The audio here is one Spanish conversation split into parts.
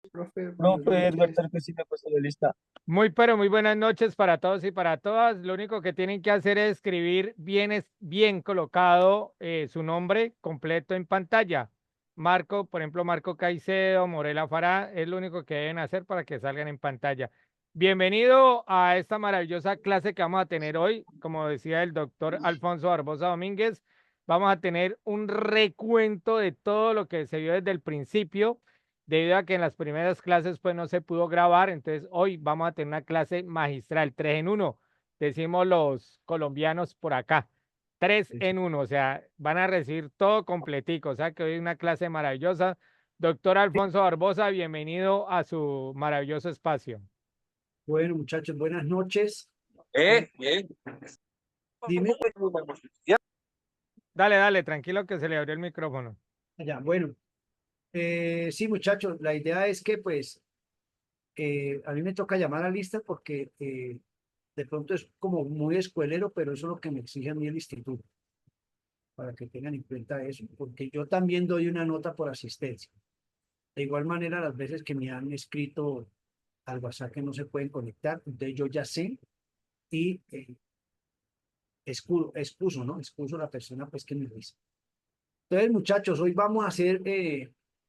Profe, buenas Profe Edgar, noches. claro que sí me ha puesto la lista. Muy, pero muy buenas noches para todos y para todas. Lo único que tienen que hacer es escribir bien, bien colocado su nombre completo en pantalla. Marco, por ejemplo, Marco Caicedo, Morela Fará, es lo único que deben hacer para que salgan en pantalla. Bienvenido a esta maravillosa clase que vamos a tener hoy. Como decía el doctor Alfonso Barbosa Domínguez, vamos a tener un recuento de todo lo que se vio desde el principio debido a que en las primeras clases pues no se pudo grabar, entonces hoy vamos a tener una clase magistral, 3 en uno, decimos los colombianos por acá, 3 Sí. en uno, o sea, van a recibir todo completico, o sea que hoy es una clase maravillosa. Doctor Alfonso Barbosa, bienvenido a su maravilloso espacio. Bueno, muchachos, buenas noches. Bien. Dime. Dale, dale, tranquilo que se le abrió el micrófono. Ya, bueno. Sí, muchachos, la idea es que, pues, a mí me toca llamar a lista porque de pronto es como muy escuelero, pero eso es lo que me exige a mí el instituto, para que tengan en cuenta eso, porque yo también doy una nota por asistencia. De igual manera, las veces que me han escrito al WhatsApp que no se pueden conectar, entonces yo ya sé y expuso, ¿no? Expuso la persona pues que me dice. Entonces, muchachos, hoy vamos a hacer,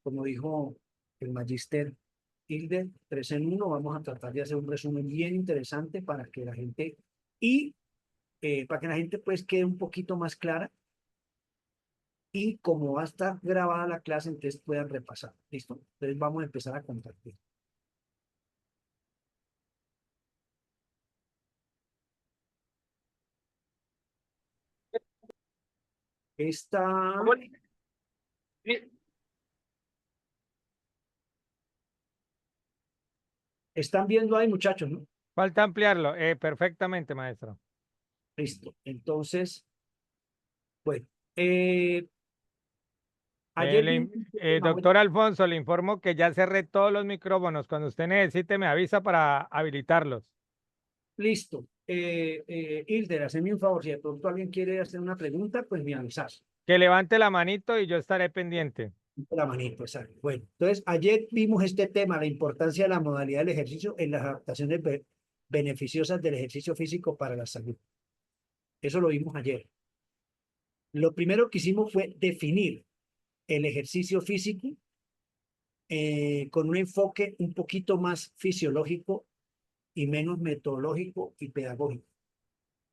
como dijo el magister Hilde, 3 en uno. Vamos a tratar de hacer un resumen bien interesante para que la gente, y para que la gente pues quede un poquito más clara y como va a estar grabada la clase, entonces puedan repasar. ¿Listo? Entonces vamos a empezar a compartir. Esta, están viendo ahí, muchachos, ¿no? Falta ampliarlo, perfectamente, maestro. Listo. Entonces, bueno, eh, ayer vimos este tema, bueno, Doctor Alfonso, le informo que ya cerré todos los micrófonos. Cuando usted necesite, me avisa para habilitarlos. listo. Hilder, haceme un favor, si de pronto alguien quiere hacer una pregunta, pues me avisas. Que levante la manito y yo estaré pendiente. La manito, exacto. Bueno, entonces ayer vimos este tema, la importancia de la modalidad del ejercicio en las adaptaciones beneficiosas del ejercicio físico para la salud. Eso lo vimos ayer. Lo primero que hicimos fue definir el ejercicio físico con un enfoque un poquito más fisiológico y menos metodológico y pedagógico.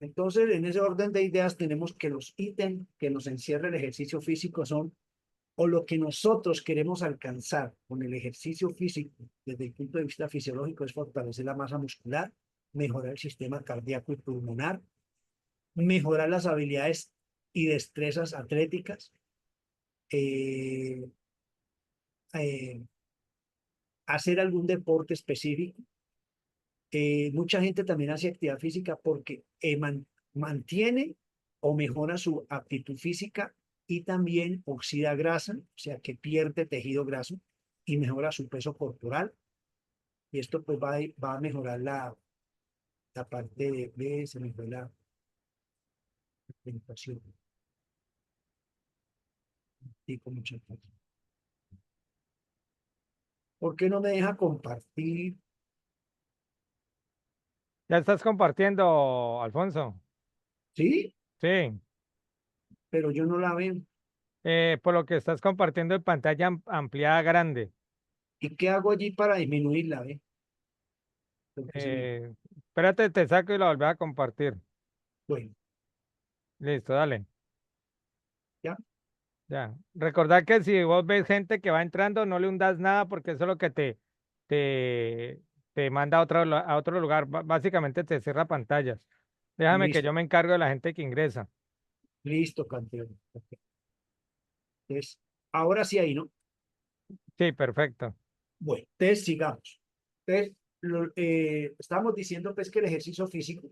Entonces, en ese orden de ideas tenemos que los ítems que nos encierra el ejercicio físico son, o lo que nosotros queremos alcanzar con el ejercicio físico desde el punto de vista fisiológico es fortalecer la masa muscular, mejorar el sistema cardíaco y pulmonar, mejorar las habilidades y destrezas atléticas, eh, eh, hacer algún deporte específico. Mucha gente también hace actividad física porque mantiene o mejora su aptitud física y también oxida grasa, o sea que pierde tejido graso y mejora su peso corporal. Y esto pues va a mejorar la parte se me fue la presentación. Y con mucha cosa. ¿Por qué no me deja compartir? ¿Ya estás compartiendo, Alfonso? Sí, Sí. pero yo no la veo. Por lo que estás compartiendo en pantalla ampliada grande. ¿Y qué hago allí para disminuirla? ¿Ve? Porque se me... Espérate, te saco y la volvés a compartir. Bueno, Listo, dale. ya, Ya. Recordad que si vos ves gente que va entrando, no le hundas nada porque eso es lo que te, te manda a otro lugar. Básicamente te cierra pantallas. Déjame que listo, yo me encargo de la gente que ingresa. listo, campeón. Ok. Entonces, ahora sí ahí, ¿no? Sí, perfecto. Bueno, entonces sigamos. Entonces, estamos diciendo pues que el ejercicio físico,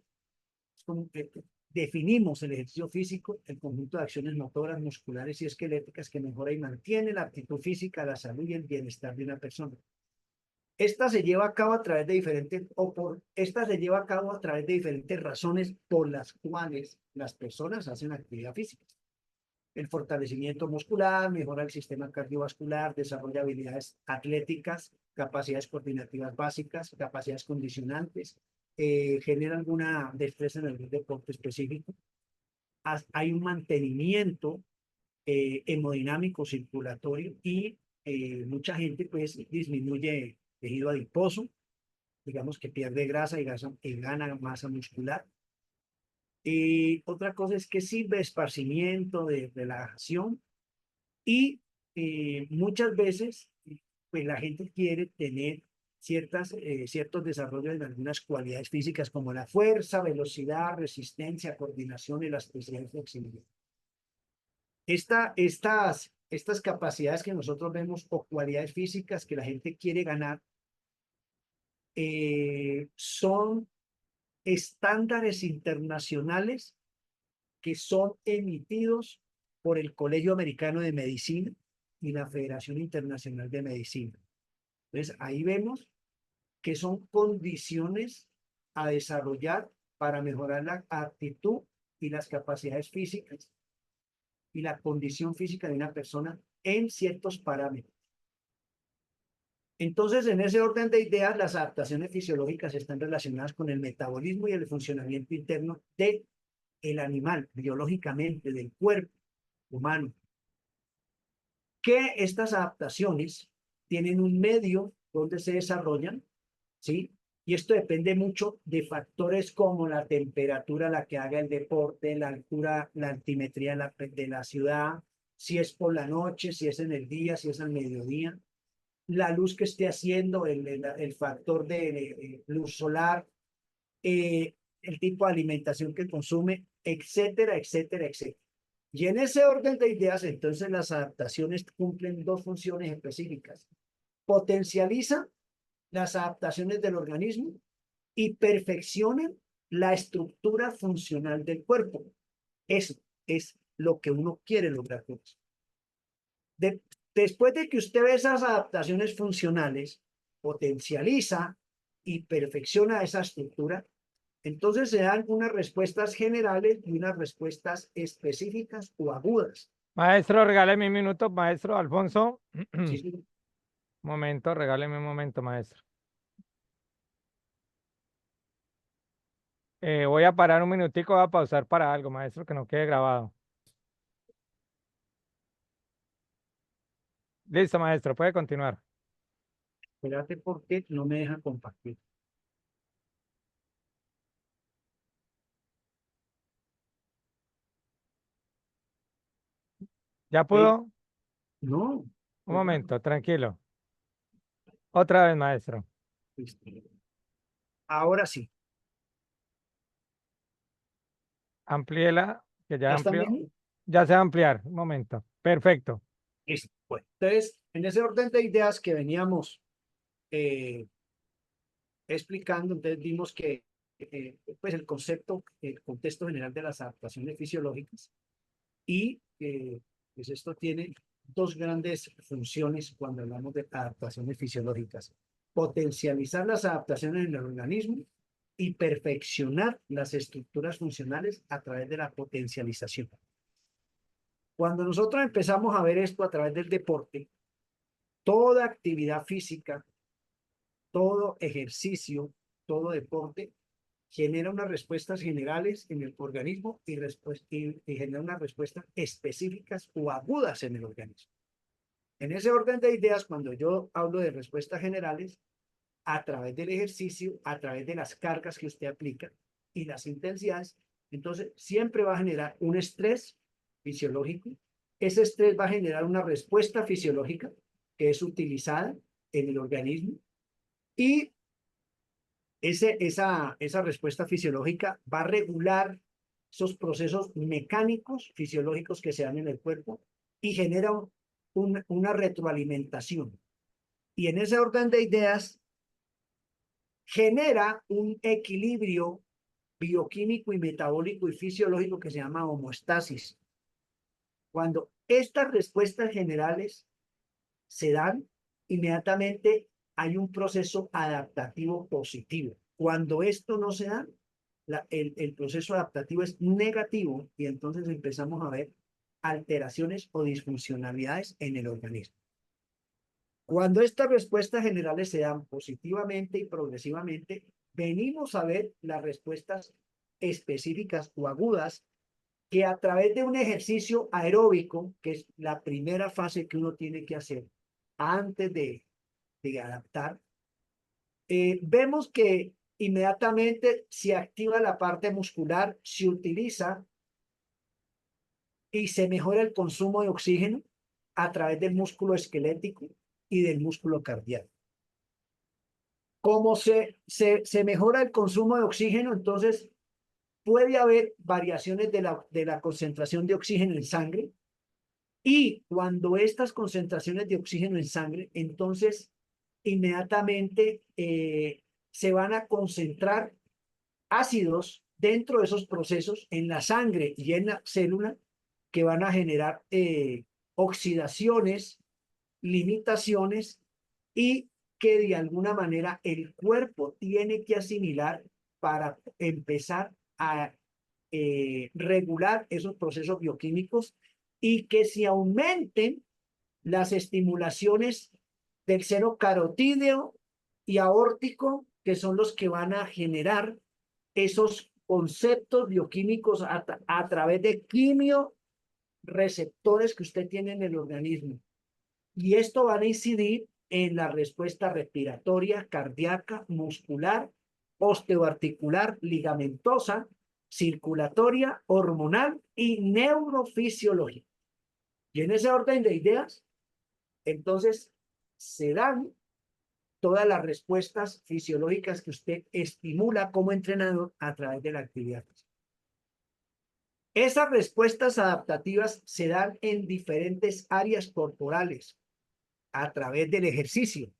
definimos el ejercicio físico, el conjunto de acciones motoras, musculares y esqueléticas que mejora y mantiene la actitud física, la salud y el bienestar de una persona. Esta se lleva a cabo a través de esta se lleva a cabo a través de diferentes razones por las cuales las personas hacen actividad física. El fortalecimiento muscular, mejora el sistema cardiovascular, desarrolla habilidades atléticas, capacidades coordinativas básicas, capacidades condicionantes, genera alguna destreza en algún deporte específico. Hay un mantenimiento hemodinámico circulatorio y mucha gente pues disminuye tejido adiposo, digamos que pierde grasa y gana masa muscular. Y otra cosa es que sirve de esparcimiento, de relajación y muchas veces pues la gente quiere tener ciertos desarrollos en algunas cualidades físicas como la fuerza, velocidad, resistencia, coordinación, elasticidad y flexibilidad. Estas capacidades que nosotros vemos o cualidades físicas que la gente quiere ganar son estándares internacionales que son emitidos por el Colegio Americano de Medicina y la Federación Internacional de Medicina. Entonces, ahí vemos que son condiciones a desarrollar para mejorar la actitud y las capacidades físicas y la condición física de una persona en ciertos parámetros. Entonces, en ese orden de ideas, las adaptaciones fisiológicas están relacionadas con el metabolismo y el funcionamiento interno del animal, biológicamente, del cuerpo humano. Que estas adaptaciones tienen un medio donde se desarrollan, ¿sí? Y esto depende mucho de factores como la temperatura a la que haga el deporte, la altura, la altimetría de la ciudad, si es por la noche, si es en el día, si es al mediodía, la luz que esté haciendo, el factor de luz solar, el tipo de alimentación que consume, etcétera, etcétera, etcétera. Y en ese orden de ideas, entonces las adaptaciones cumplen dos funciones específicas. Potencializan las adaptaciones del organismo y perfeccionan la estructura funcional del cuerpo. Eso es lo que uno quiere lograr con eso. Después de que usted ve esas adaptaciones funcionales, potencializa y perfecciona esa estructura, entonces se dan unas respuestas generales y unas respuestas específicas o agudas. Maestro, regáleme un minuto, maestro Alfonso. ¿Sí? Sí. Momento, regáleme un momento, maestro. Voy a parar un minutico, voy a pausar para algo, maestro, que no quede grabado. Listo, maestro, puede continuar. Espérate porque no me deja compartir. ¿Ya pudo? No. Un momento, tranquilo. Otra vez, maestro. Listo. Ahora sí. Amplíela, que ya ¿Ya está amplió. bien? Ya se va a ampliar. Un momento. Perfecto. Listo. Bueno, entonces, en ese orden de ideas que veníamos explicando, entonces vimos que pues el concepto, el contexto general de las adaptaciones fisiológicas y pues esto tiene dos grandes funciones cuando hablamos de adaptaciones fisiológicas. Potencializar las adaptaciones en el organismo y perfeccionar las estructuras funcionales a través de la potencialización. Cuando nosotros empezamos a ver esto a través del deporte, toda actividad física, todo ejercicio, todo deporte genera unas respuestas generales en el organismo y genera unas respuestas específicas o agudas en el organismo. En ese orden de ideas, cuando yo hablo de respuestas generales, a través del ejercicio, a través de las cargas que usted aplica y las intensidades, entonces siempre va a generar un estrés fisiológico. Ese estrés va a generar una respuesta fisiológica que es utilizada en el organismo y esa respuesta fisiológica va a regular esos procesos mecánicos, fisiológicos que se dan en el cuerpo y genera una retroalimentación. Y en ese orden de ideas, genera un equilibrio bioquímico y metabólico y fisiológico que se llama homeostasis. Cuando estas respuestas generales se dan, inmediatamente hay un proceso adaptativo positivo. Cuando esto no se da, el proceso adaptativo es negativo y entonces empezamos a ver alteraciones o disfuncionalidades en el organismo. Cuando estas respuestas generales se dan positivamente y progresivamente, venimos a ver las respuestas específicas o agudas que a través de un ejercicio aeróbico, que es la primera fase que uno tiene que hacer antes de adaptar, vemos que inmediatamente se activa la parte muscular, se utiliza y se mejora el consumo de oxígeno a través del músculo esquelético y del músculo cardíaco. Como se mejora el consumo de oxígeno, entonces puede haber variaciones de la concentración de oxígeno en sangre, y cuando estas concentraciones de oxígeno en sangre, entonces inmediatamente se van a concentrar ácidos dentro de esos procesos en la sangre y en la célula, que van a generar oxidaciones, limitaciones, y que de alguna manera el cuerpo tiene que asimilar para empezar a regular esos procesos bioquímicos, y que se aumenten las estimulaciones del seno carotídeo y aórtico, que son los que van a generar esos conceptos bioquímicos a través de quimioreceptores que usted tiene en el organismo. Y esto va a incidir en la respuesta respiratoria, cardíaca, muscular, osteoarticular, ligamentosa, circulatoria, hormonal y neurofisiológica. Y en ese orden de ideas, entonces se dan todas las respuestas fisiológicas que usted estimula como entrenador a través de la actividad. Esas respuestas adaptativas se dan en diferentes áreas corporales a través del ejercicio.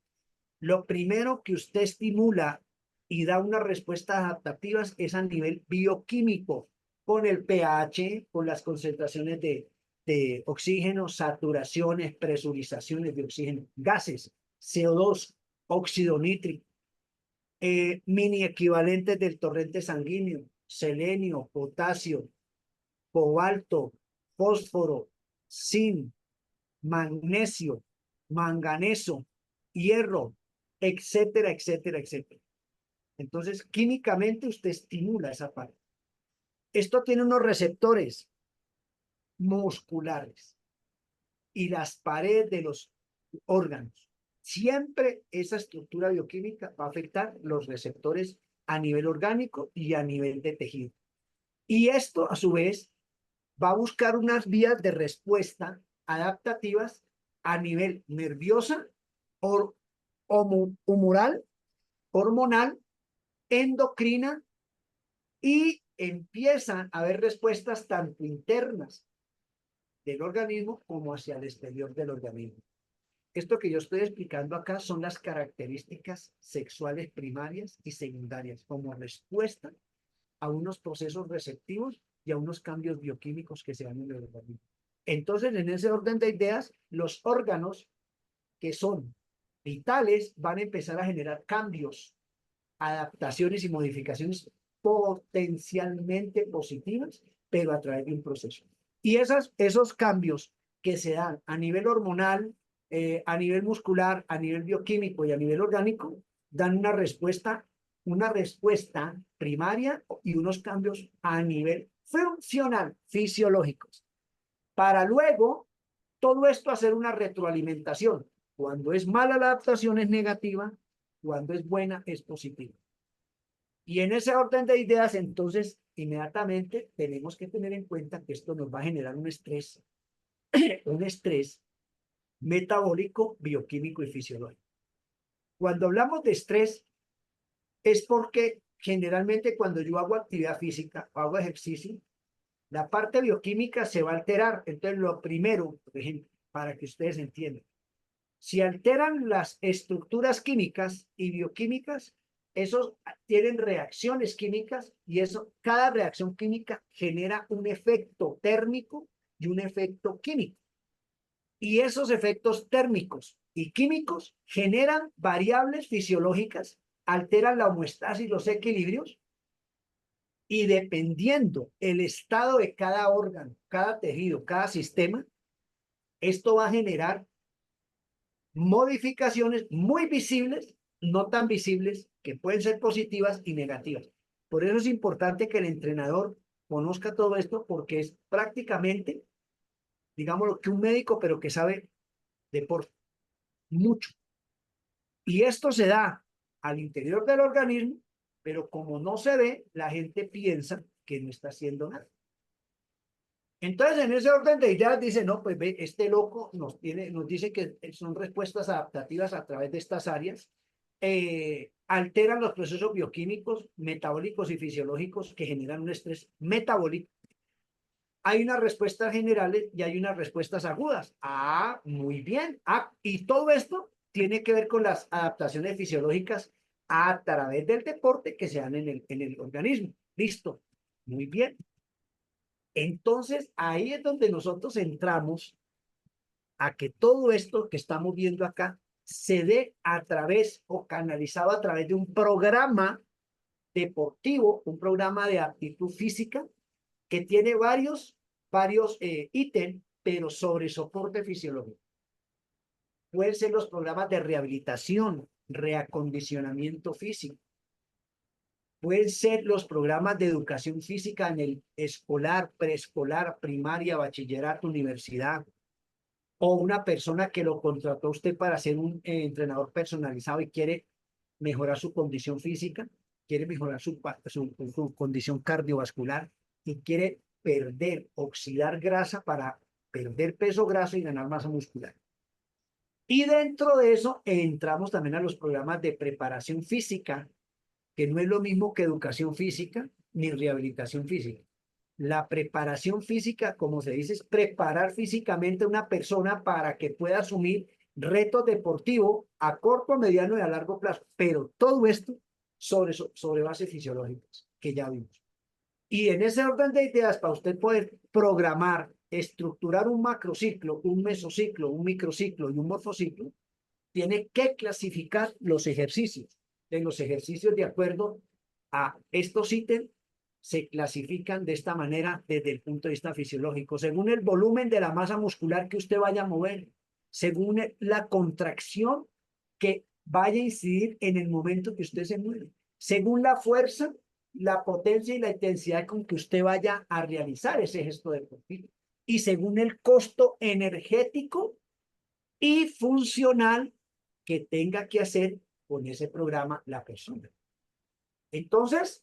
Lo primero que usted estimula y da unas respuestas adaptativas es a nivel bioquímico, con el pH, con las concentraciones de oxígeno, saturaciones, presurizaciones de oxígeno, gases, CO2, óxido nítrico, mini equivalentes del torrente sanguíneo, selenio, potasio, cobalto, fósforo, zinc, magnesio, manganeso, hierro, etcétera, etcétera, etcétera. Entonces, químicamente usted estimula esa parte. Esto tiene unos receptores musculares y las paredes de los órganos. Siempre esa estructura bioquímica va a afectar los receptores a nivel orgánico y a nivel de tejido. Y esto, a su vez, va a buscar unas vías de respuesta adaptativas a nivel nerviosa, humoral, hormonal, endocrina, y empiezan a haber respuestas tanto internas del organismo como hacia el exterior del organismo. Esto que yo estoy explicando acá son las características sexuales primarias y secundarias como respuesta a unos procesos receptivos y a unos cambios bioquímicos que se dan en el organismo. Entonces, en ese orden de ideas, los órganos que son vitales van a empezar a generar cambios, adaptaciones y modificaciones potencialmente positivas, pero a través de un proceso. Y esos cambios que se dan a nivel hormonal, a nivel muscular, a nivel bioquímico y a nivel orgánico, dan una respuesta primaria y unos cambios a nivel funcional, fisiológicos, para luego todo esto hacer una retroalimentación. Cuando es mala la adaptación es negativa, cuando es buena es positiva. Y en ese orden de ideas, entonces, inmediatamente tenemos que tener en cuenta que esto nos va a generar un estrés metabólico, bioquímico y fisiológico. Cuando hablamos de estrés, es porque generalmente cuando yo hago actividad física o hago ejercicio, la parte bioquímica se va a alterar. Entonces, lo primero, por ejemplo, para que ustedes entiendan, si alteran las estructuras químicas y bioquímicas, esos tienen reacciones químicas, y cada reacción química genera un efecto térmico y un efecto químico. Y esos efectos térmicos y químicos generan variables fisiológicas, alteran la homeostasis, los equilibrios, y dependiendo el estado de cada órgano, cada tejido, cada sistema, esto va a generar modificaciones muy visibles, no tan visibles, que pueden ser positivas y negativas. Por eso es importante que el entrenador conozca todo esto, porque es prácticamente, digámoslo, que un médico, pero que sabe deporte, mucho. Y esto se da al interior del organismo, pero como no se ve, la gente piensa que no está haciendo nada. Entonces, en ese orden de ideas, dice, no, pues ve, este loco nos dice que son respuestas adaptativas a través de estas áreas, alteran los procesos bioquímicos, metabólicos y fisiológicos que generan un estrés metabólico. Hay unas respuestas generales y hay unas respuestas agudas. Ah, muy bien. Ah, y todo esto tiene que ver con las adaptaciones fisiológicas a través del deporte que se dan en el organismo. Listo. Muy bien. Entonces, ahí es donde nosotros entramos a que todo esto que estamos viendo acá se dé a través o canalizado a través de un programa deportivo, un programa de aptitud física que tiene varios ítems, pero sobre soporte fisiológico. Pueden ser los programas de rehabilitación, reacondicionamiento físico. Pueden ser los programas de educación física en el escolar, preescolar, primaria, bachillerato, universidad. O una persona que lo contrató a usted para ser un entrenador personalizado y quiere mejorar su condición física, quiere mejorar su condición cardiovascular y quiere oxidar grasa para perder peso graso y ganar masa muscular. Y dentro de eso entramos también a los programas de preparación física, que no es lo mismo que educación física ni rehabilitación física. La preparación física, como se dice, es preparar físicamente a una persona para que pueda asumir retos deportivos a corto, mediano y a largo plazo. Pero todo esto sobre bases fisiológicas, que ya vimos. Y en ese orden de ideas, para usted poder programar, estructurar un macrociclo, un mesociclo, un microciclo y un morfociclo, tiene que clasificar los ejercicios. En los ejercicios, de acuerdo a estos ítems, se clasifican de esta manera desde el punto de vista fisiológico, según el volumen de la masa muscular que usted vaya a mover, según la contracción que vaya a incidir en el momento que usted se mueve, según la fuerza, la potencia y la intensidad con que usted vaya a realizar ese gesto deportivo, y según el costo energético y funcional que tenga que hacer con ese programa la persona. Entonces,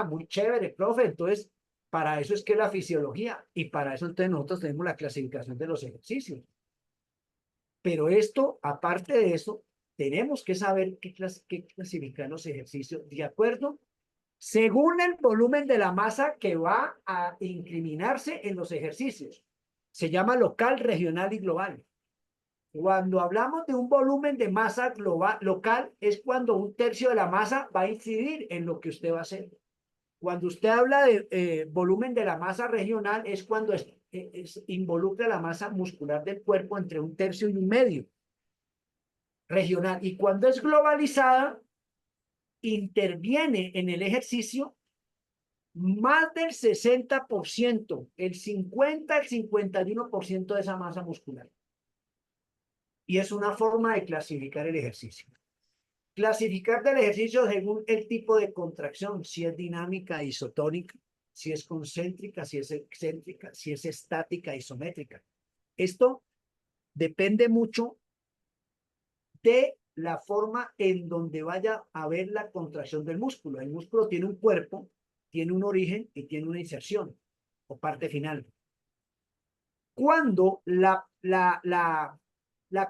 muy chévere, profe. Entonces, para eso es que la fisiología, y para eso entonces nosotros tenemos la clasificación de los ejercicios. Pero esto, aparte de eso, tenemos que saber qué clasificar los ejercicios de acuerdo según el volumen de la masa que va a incriminarse en los ejercicios. Se llama local, regional y global. Cuando hablamos de un volumen de masa global, local, es cuando un tercio de la masa va a incidir en lo que usted va a hacer. Cuando usted habla de volumen de la masa regional, es cuando involucra la masa muscular del cuerpo entre un tercio y un medio. Regional. Y cuando es globalizada, interviene en el ejercicio más del 60%, el 50, el 51% de esa masa muscular. Y es una forma de clasificar el ejercicio. Clasificar del ejercicio según el tipo de contracción, si es dinámica, isotónica, si es concéntrica, si es excéntrica, si es estática, isométrica. Esto depende mucho de la forma en donde vaya a haber la contracción del músculo. El músculo tiene un cuerpo, tiene un origen y tiene una inserción o parte final. Cuando la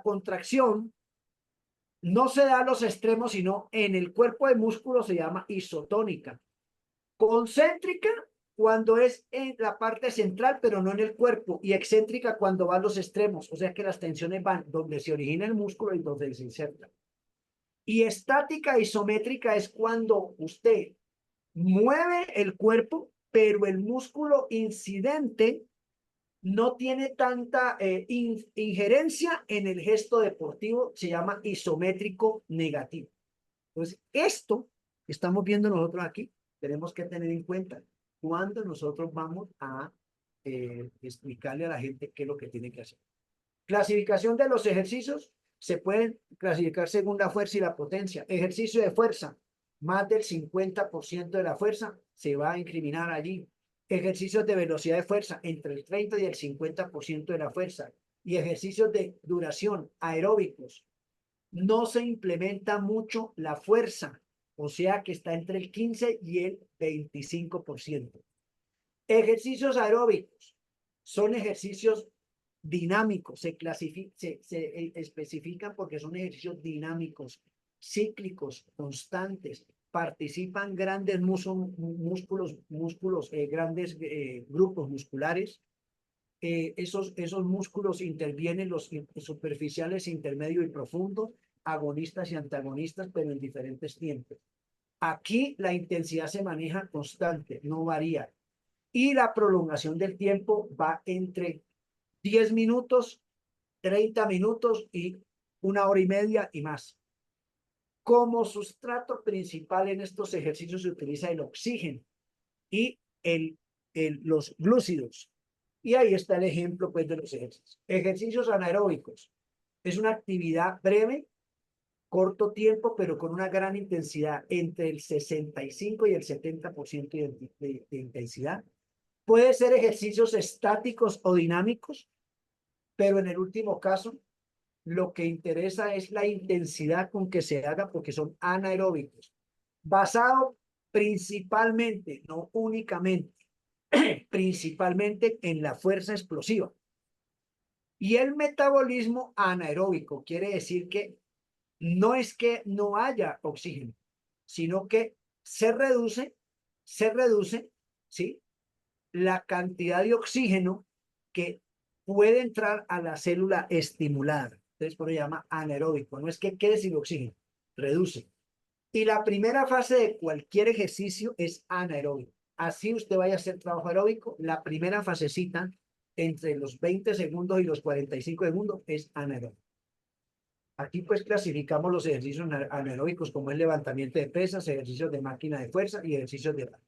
contracción no se da a los extremos, sino en el cuerpo de músculo, se llama isotónica. Concéntrica cuando es en la parte central, pero no en el cuerpo, y excéntrica cuando va a los extremos, o sea que las tensiones van donde se origina el músculo y donde se inserta. Y estática isométrica es cuando usted mueve el cuerpo, pero el músculo incidente no tiene tanta injerencia en el gesto deportivo, se llama isométrico negativo. Entonces, esto que estamos viendo nosotros aquí, tenemos que tener en cuenta cuando nosotros vamos a explicarle a la gente qué es lo que tiene que hacer. Clasificación de los ejercicios se pueden clasificar según la fuerza y la potencia. Ejercicio de fuerza, más del 50% de la fuerza se va a incriminar allí. Ejercicios de velocidad de fuerza, entre el 30 y el 50% de la fuerza. Y ejercicios de duración, aeróbicos. No se implementa mucho la fuerza, o sea que está entre el 15 y el 25%. Ejercicios aeróbicos son ejercicios dinámicos, se especifican porque son ejercicios dinámicos, cíclicos, constantes, participan grandes músculos, grandes grupos musculares. Esos músculos intervienen los superficiales, intermedio y profundo, agonistas y antagonistas, pero en diferentes tiempos. Aquí la intensidad se maneja constante, no varía. Y la prolongación del tiempo va entre 10 minutos, 30 minutos y 1 hora y media y más. Como sustrato principal en estos ejercicios se utiliza el oxígeno y los glúcidos. Y ahí está el ejemplo pues, de los ejercicios. Ejercicios anaeróbicos. Es una actividad breve, corto tiempo, pero con una gran intensidad, entre el 65 y el 70% de intensidad. Puede ser ejercicios estáticos o dinámicos, pero en el último caso, lo que interesa es la intensidad con que se haga porque son anaeróbicos, basado principalmente, no únicamente, principalmente en la fuerza explosiva. Y el metabolismo anaeróbico quiere decir que no es que no haya oxígeno, sino que se reduce, ¿sí? La cantidad de oxígeno que puede entrar a la célula estimulada. Entonces, por eso se llama anaeróbico. No es que quede sin oxígeno, reduce. Y la primera fase de cualquier ejercicio es anaeróbico. Así usted vaya a hacer trabajo aeróbico, la primera fasecita entre los 20 segundos y los 45 segundos es anaeróbico. Aquí pues clasificamos los ejercicios anaeróbicos como el levantamiento de pesas, ejercicios de máquina de fuerza y ejercicios de barra.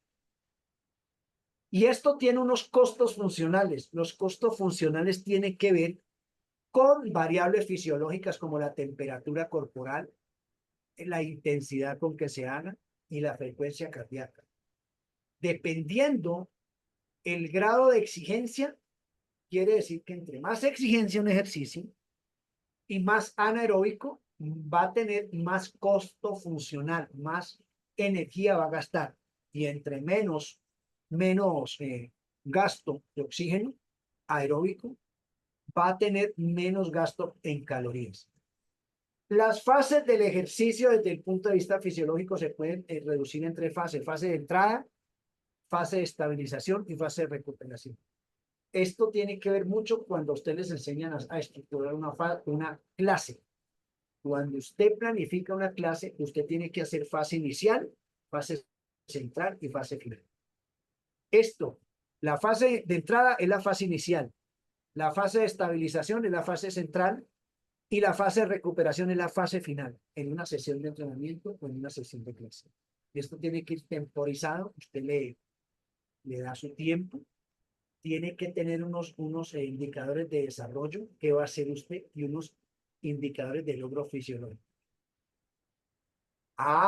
Y esto tiene unos costos funcionales. Los costos funcionales tienen que ver con variables fisiológicas como la temperatura corporal, la intensidad con que se haga y la frecuencia cardíaca. Dependiendo el grado de exigencia, quiere decir que entre más exigencia un ejercicio y más anaeróbico, va a tener más costo funcional, más energía va a gastar. Y entre menos gasto de oxígeno aeróbico, va a tener menos gasto en calorías. Las fases del ejercicio desde el punto de vista fisiológico se pueden reducir en 3 fases: fase de entrada, fase de estabilización y fase de recuperación. Esto tiene que ver mucho cuando ustedes les enseñan a estructurar una clase. Cuando usted planifica una clase, usted tiene que hacer fase inicial, fase central y fase final. La fase de entrada es la fase inicial, la fase de estabilización es la fase central y la fase de recuperación es la fase final, en una sesión de entrenamiento o en una sesión de clase. Esto tiene que ir temporizado, usted le da su tiempo, tiene que tener unos indicadores de desarrollo que va a hacer usted y unos indicadores de logro fisiológico.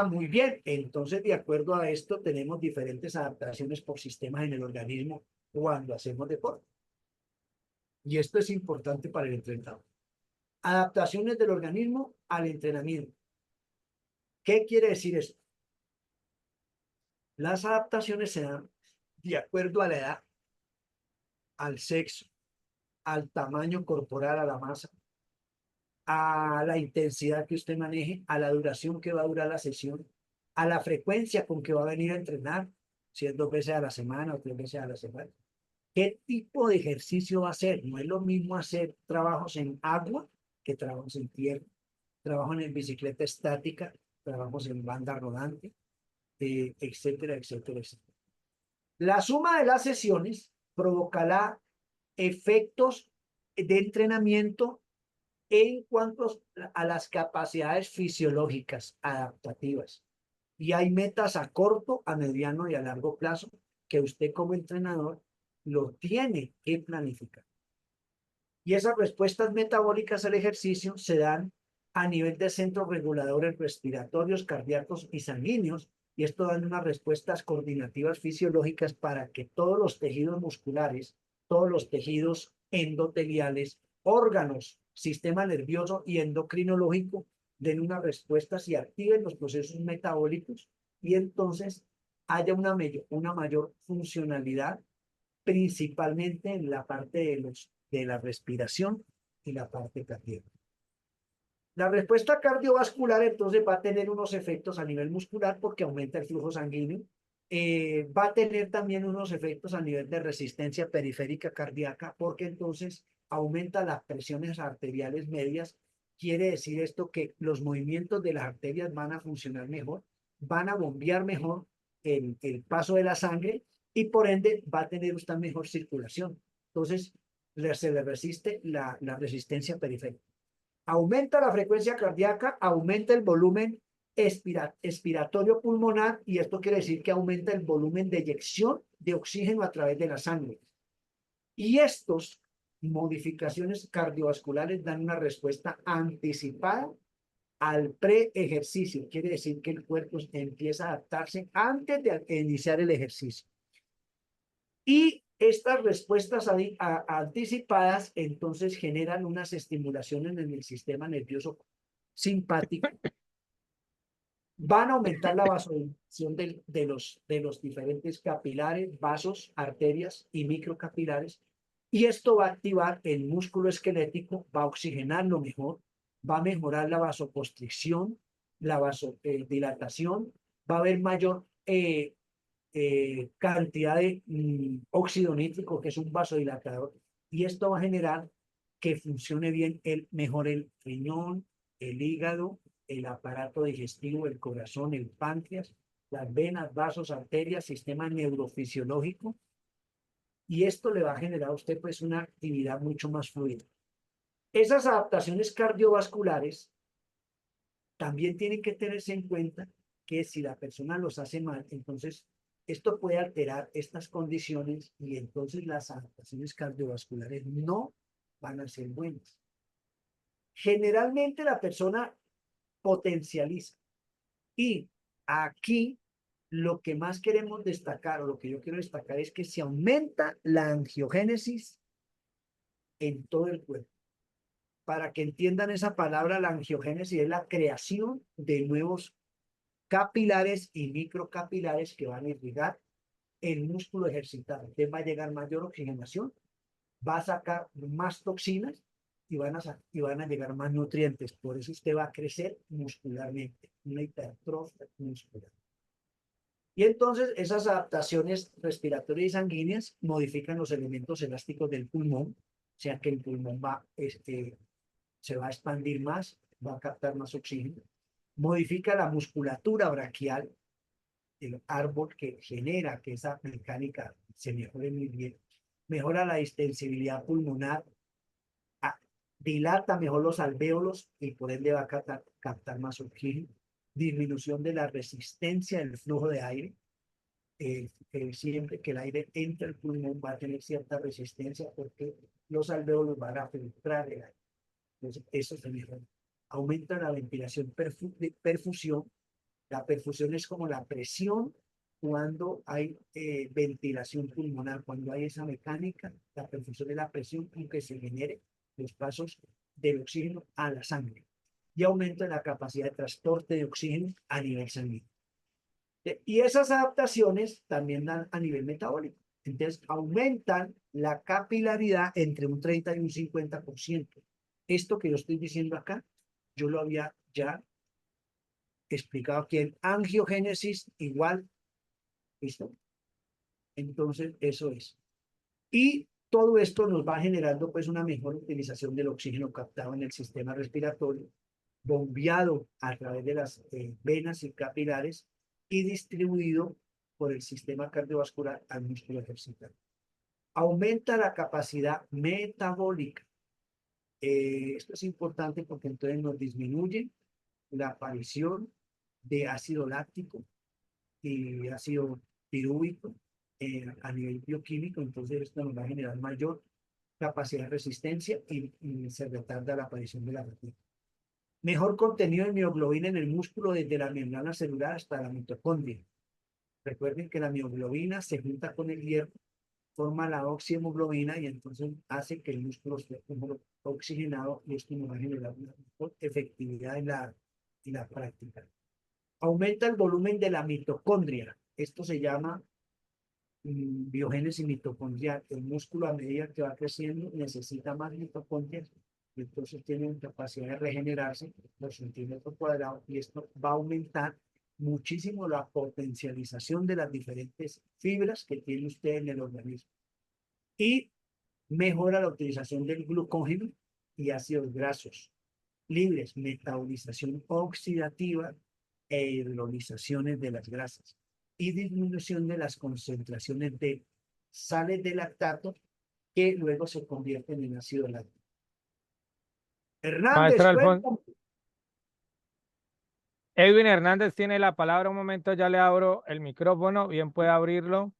Muy bien. Entonces, de acuerdo a esto, tenemos diferentes adaptaciones por sistemas en el organismo cuando hacemos deporte. Y esto es importante para el entrenador. Adaptaciones del organismo al entrenamiento. ¿Qué quiere decir esto? Las adaptaciones se dan de acuerdo a la edad, al sexo, al tamaño corporal, a la masa, a la intensidad que usted maneje, a la duración que va a durar la sesión, a la frecuencia con que va a venir a entrenar, si es 2 veces a la semana o 3 veces a la semana. ¿Qué tipo de ejercicio va a hacer? No es lo mismo hacer trabajos en agua que trabajos en tierra, trabajos en bicicleta estática, trabajos en banda rodante, etcétera, etcétera, etcétera. La suma de las sesiones provocará efectos de entrenamiento en cuanto a las capacidades fisiológicas adaptativas. Y hay metas a corto, a mediano y a largo plazo que usted como entrenador lo tiene que planificar. Y esas respuestas metabólicas al ejercicio se dan a nivel de centros reguladores respiratorios, cardíacos y sanguíneos, y esto da unas respuestas coordinativas fisiológicas para que todos los tejidos musculares, todos los tejidos endoteliales, órganos, sistema nervioso y endocrinológico den unas respuestas y activen los procesos metabólicos y entonces haya una mayor funcionalidad, principalmente en la parte de la respiración y la parte cardíaca. La respuesta cardiovascular entonces va a tener unos efectos a nivel muscular porque aumenta el flujo sanguíneo. Va a tener también unos efectos a nivel de resistencia periférica cardíaca porque entonces aumenta las presiones arteriales medias. Quiere decir esto que los movimientos de las arterias van a funcionar mejor, van a bombear mejor el paso de la sangre y por ende va a tener usted mejor circulación. Entonces se le resiste la resistencia periférica. Aumenta la frecuencia cardíaca, aumenta el volumen expiratorio pulmonar y esto quiere decir que aumenta el volumen de eyección de oxígeno a través de la sangre. Y estas modificaciones cardiovasculares dan una respuesta anticipada al pre-ejercicio. Quiere decir que el cuerpo empieza a adaptarse antes de iniciar el ejercicio. Y estas respuestas anticipadas entonces generan unas estimulaciones en el sistema nervioso simpático, van a aumentar la vasodilatación de los diferentes capilares, vasos, arterias y microcapilares, y esto va a activar el músculo esquelético, va a oxigenarlo mejor, va a mejorar la vasoconstricción, la vasodilatación, va a haber mayor cantidad de óxido nítrico, que es un vasodilatador, y esto va a generar que funcione bien mejor el riñón, el hígado, el aparato digestivo, el corazón, el páncreas, las venas, vasos, arterias, sistema neurofisiológico, y esto le va a generar a usted pues una actividad mucho más fluida. Esas adaptaciones cardiovasculares también tienen que tenerse en cuenta que si la persona los hace mal, entonces esto puede alterar estas condiciones y entonces las adaptaciones cardiovasculares no van a ser buenas. Generalmente la persona potencializa y aquí lo que más queremos destacar o lo que yo quiero destacar es que se aumenta la angiogénesis en todo el cuerpo. Para que entiendan esa palabra, la angiogénesis es la creación de nuevos capilares y microcapilares que van a irrigar el músculo ejercitado. Entonces va a llegar mayor oxigenación, va a sacar más toxinas y van a llegar más nutrientes. Por eso usted va a crecer muscularmente, una hipertrofia muscular. Y entonces esas adaptaciones respiratorias y sanguíneas modifican los elementos elásticos del pulmón, o sea que el pulmón se va a expandir más, va a captar más oxígeno. Modifica la musculatura braquial, el árbol que genera que esa mecánica se mejore muy bien. Mejora la distensibilidad pulmonar, dilata mejor los alvéolos y por ende va a captar más oxígeno. Disminución de la resistencia del flujo de aire. Siempre que el aire entra al pulmón va a tener cierta resistencia porque los alvéolos van a filtrar el aire. Entonces, eso se mejora. Aumenta la ventilación, perfusión. La perfusión es como la presión cuando hay ventilación pulmonar, cuando hay esa mecánica, la perfusión es la presión con que se genere los pasos del oxígeno a la sangre y aumenta la capacidad de transporte de oxígeno a nivel sanguíneo. Y esas adaptaciones también dan a nivel metabólico. Entonces, aumentan la capilaridad entre un 30 y un 50%. Esto que yo estoy diciendo acá, yo lo había ya explicado aquí en angiogénesis igual, ¿listo? Entonces, eso es. Y todo esto nos va generando pues una mejor utilización del oxígeno captado en el sistema respiratorio, bombeado a través de las venas y capilares y distribuido por el sistema cardiovascular al músculo ejercitado. Aumenta la capacidad metabólica. Esto es importante porque entonces nos disminuye la aparición de ácido láctico y ácido pirúvico a nivel bioquímico, entonces esto nos va a generar mayor capacidad de resistencia y se retarda la aparición de la fatiga. Mejor contenido de mioglobina en el músculo desde la membrana celular hasta la mitocondria. Recuerden que la mioglobina se junta con el hierro, forma la oxihemoglobina y entonces hace que el músculo esté oxigenado y esto nos va a generar una mejor efectividad en la práctica. Aumenta el volumen de la mitocondria. Esto se llama biogénesis mitocondrial. El músculo a medida que va creciendo necesita más mitocondrias y entonces tiene una capacidad de regenerarse por centímetro cuadrado y esto va a aumentar muchísimo la potencialización de las diferentes fibras que tiene usted en el organismo y mejora la utilización del glucógeno y ácidos grasos libres, metabolización oxidativa e hidrolizaciones de las grasas y disminución de las concentraciones de sales de lactato que luego se convierten en ácido láctico. Hernández, Maestro Alfonso, cuéntame. Edwin Hernández tiene la palabra. Un momento, ya le abro el micrófono. Bien, puede abrirlo.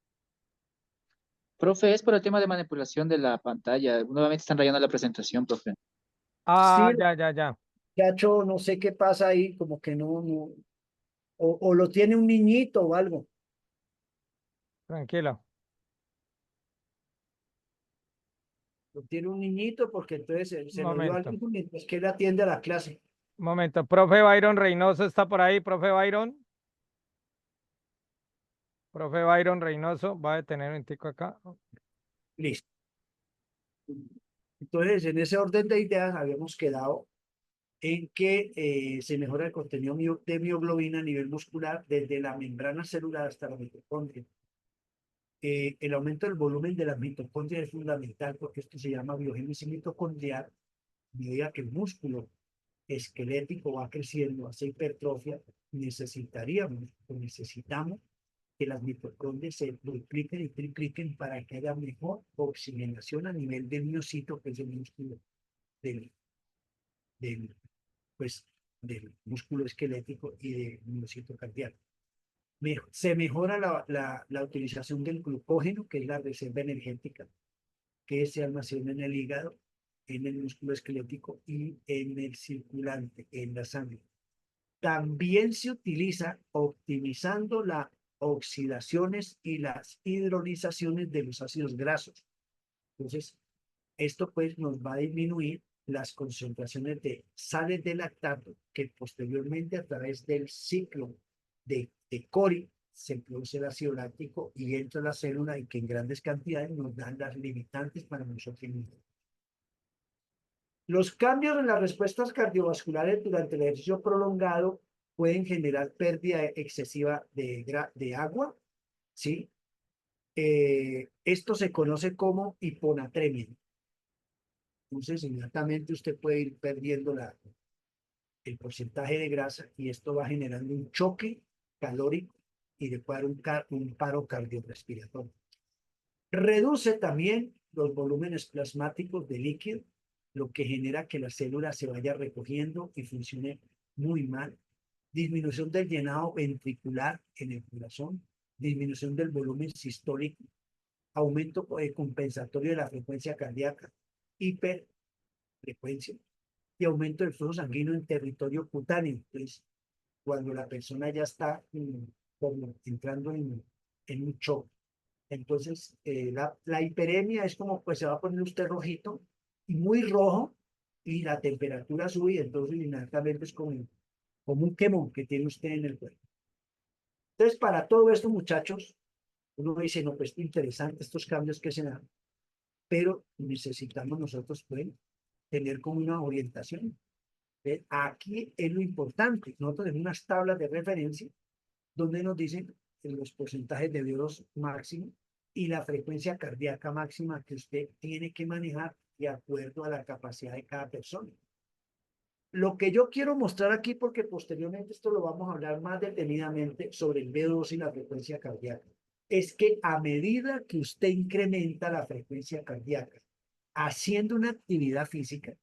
Profe, es por el tema de manipulación de la pantalla. Nuevamente están rayando la presentación, profe. Ah, Sí, ya. Chacho, no sé qué pasa ahí, como que no, o lo tiene un niñito o algo. Tranquilo. Lo tiene un niñito porque entonces se lo dio Momento. alguien mientras que él atiende a la clase. Momento. Profe Byron Reynoso está por ahí. Profe Byron. Profe Byron Reynoso. Va a detener un tico acá. Listo. Entonces, en ese orden de ideas habíamos quedado en que se mejora el contenido de mioglobina a nivel muscular desde la membrana celular hasta la mitocondria. El aumento del volumen de las mitocondrias es fundamental porque esto se llama biogénesis mitocondrial. A medida que el músculo esquelético va creciendo hacia hipertrofia, necesitamos que las mitocondrias se dupliquen y tripliquen para que haya mejor oxigenación a nivel del miocito, que es el músculo del, del, pues, del músculo esquelético y del miocito cardíaco. Se mejora la utilización del glucógeno, que es la reserva energética, que se almacena en el hígado, en el músculo esquelético y en el circulante, en la sangre. También se utiliza optimizando las oxidaciones y las hidrolizaciones de los ácidos grasos. Entonces, esto pues nos va a disminuir las concentraciones de sales de lactato que posteriormente a través del ciclo de Cori se produce el ácido láctico y entra a la célula y que en grandes cantidades nos dan las limitantes para nosotros mismos. Los cambios en las respuestas cardiovasculares durante el ejercicio prolongado pueden generar pérdida excesiva de agua, ¿sí? Esto se conoce como hiponatremia. Entonces, inmediatamente usted puede ir perdiendo el porcentaje de grasa y esto va generando un choque calórico y después un paro cardiorrespiratorio. Reduce también los volúmenes plasmáticos de líquido, lo que genera que la célula se vaya recogiendo y funcione muy mal. Disminución del llenado ventricular en el corazón, disminución del volumen sistólico, aumento compensatorio de la frecuencia cardíaca, hiperfrecuencia y aumento del flujo sanguíneo en territorio cutáneo. Entonces, cuando la persona ya está como entrando en un shock. Entonces, la hiperemia es como, pues se va a poner usted rojito y muy rojo y la temperatura sube y entonces inmediatamente es como un quemón que tiene usted en el cuerpo. Entonces, para todo esto, muchachos, uno dice, no, pues interesante estos cambios que se dan, pero necesitamos nosotros pues, tener como una orientación. Aquí es lo importante. Nosotros tenemos unas tablas de referencia donde nos dicen los porcentajes de VO2 máximo y la frecuencia cardíaca máxima que usted tiene que manejar de acuerdo a la capacidad de cada persona. Lo que yo quiero mostrar aquí, porque posteriormente esto lo vamos a hablar más detenidamente sobre el VO2 y la frecuencia cardíaca, es que a medida que usted incrementa la frecuencia cardíaca haciendo una actividad física,